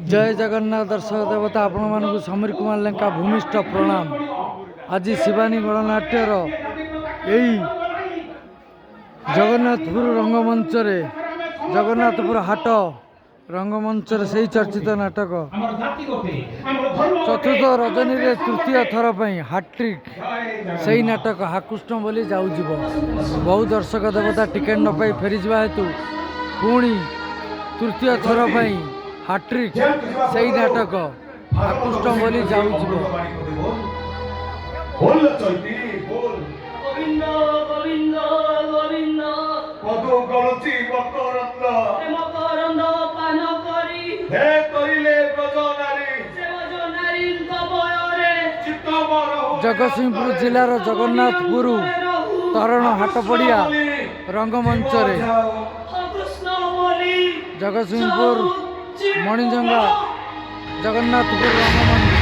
जय जगन्नाथ दर्शक देवता आपण मानक समीर कुमार लेंका भूमिष्ठ प्रणाम। आज शिवानी गणनाट्यर यही जगन्नाथपुर रंगमंच जगन्नाथपुर हाट रंगमंच से चर्चित नाटक चतुर्थ रजनी रे तृतीय थर हाट्रिक से नाटक हाकृष्ण बोली जाऊब। बहु दर्शक देवता टिकेट न पाई फेरी जा हेतु पुणी तृतीय थर हाट्रिक से नाटक हाकृष्ण बोली जाऊब। जगतसिंहपुर जिलार जगन्नाथपुर तरण हाट पड़िया रंगमंच जगतसिंहपुर मणिजंगा जगन्नाथपुर रंगमंच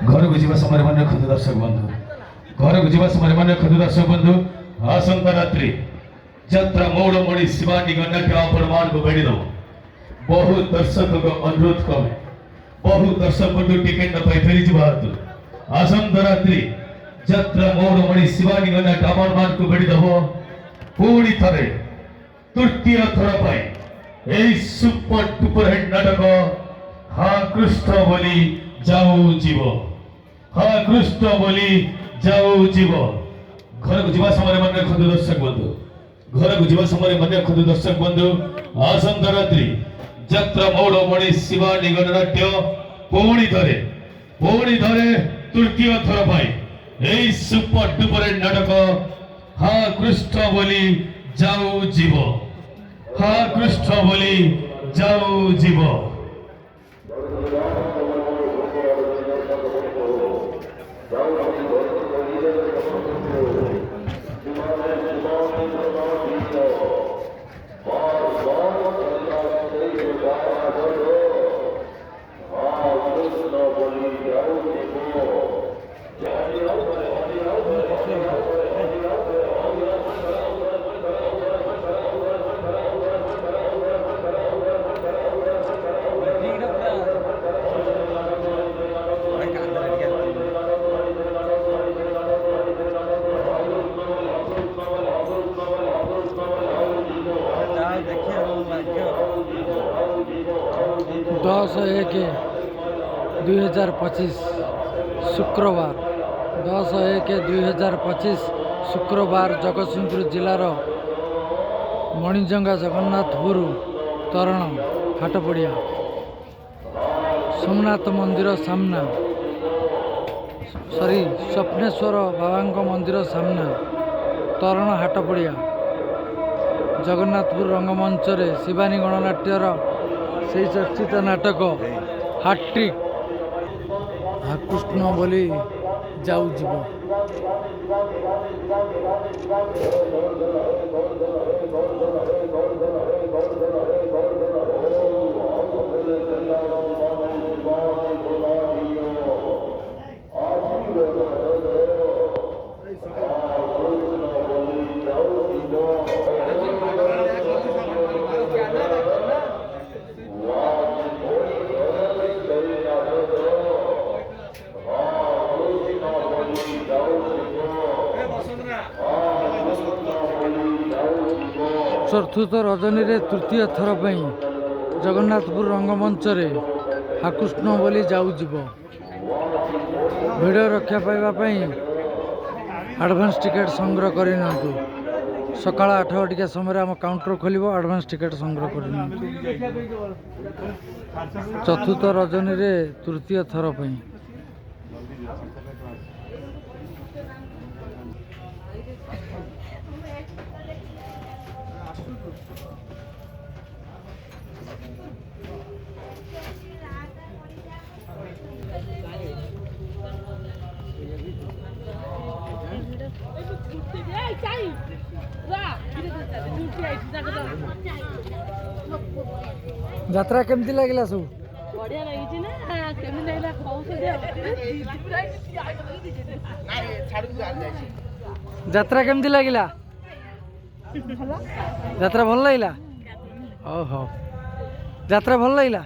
घर को जीवा समय मान्य खुद दर्शक बंधु घर को जीवा समय मान्य खुद दर्शक बंधु आसंता रात्रि यात्रा मौड़ मणि शिवानी गणनाट्य आपण मान को बेड़ी दो। बहुत दर्शक को अनुरोध कमे बहुत दर्शक बंधु टिकेट न पाई फेरी जीवा हेतु आसंता रात्रि यात्रा मौड़ मणि शिवानी गणनाट्य आपण मान को बेड़ी दो। पुणी थरे तृतीय थर पाई एई सुपर डुपर हिट नाटक हाँ कृष्ण बोली जाऊ जीव हाँ कृष्ण बोली जाऊ जीव। घर को जीवा समय मान्य खुद दर्शक बंधु घर को जीवा समय मान्य खुद दर्शक बंधु आसंता रात्रि यात्रा मौड़ मणि शिवानी गणनाट्य पुणी धरे तृतीय थर पाई एई सुपर डुपर नाटक हाँ कृष्ण बोली जाऊ जीव हाँ कृष्ण बोली जाऊ जीव। दस एक 2025 शुक्रवार 10/1/2025 शुक्रवार जगतसिंहपुर जिलार मणिजंगा जगन्नाथपुर तरण हाट पड़िया सोमनाथ मंदिर सामना स्वप्नेश्वर बाबा मंदिर सामना तरण हाट पड़िया जगन्नाथपुर रंगमंच शिवानी गणनाट्यर से चर्चित नाटक हाट्रिक हाकृष्ण बोली जाऊ जीव। ଚତୁର୍ଥ ରଜନୀରେ ତୃତୀୟ ଥର ପାଇଁ ଜଗନ୍ନାଥପୁର ରଙ୍ଗମଞ୍ଚରେ ହାକୃଷ୍ଣ ବୋଲି ଯାଉ ଯିବ। ଭିଡ଼ ରକ୍ଷା ପାଇବା ପାଇଁ ଆଡ଼ଭାନ୍ସ ଟିକେଟ୍ ସଂଗ୍ରହ କରିନିଅନ୍ତୁ। ସକାଳ 8 ଘଟିକା ସମୟରେ ଆମ କାଉଣ୍ଟର ଖୋଲିବ। ଆଡ଼ଭାନ୍ସ ଟିକେଟ୍ ସଂଗ୍ରହ କରିନିଅନ୍ତୁ। ଚତୁର୍ଥ ରଜନୀରେ ତୃତୀୟ ଥର ପାଇଁ। ଯାତ୍ରା କେମିତି ଲାଗିଲା ସବୁ? ବଢିଆ ଲାଗିଛି ନା କେମିତି ଲାଗିଲା କହୁଛନ୍ତି ଯାତ୍ରା କେମିତି ଲାଗିଲା? ଯାତ୍ରା ଭଲ ଲାଗିଲା? ହଉ ହଉ, ଯାତ୍ରା ଭଲ ଲାଗିଲା।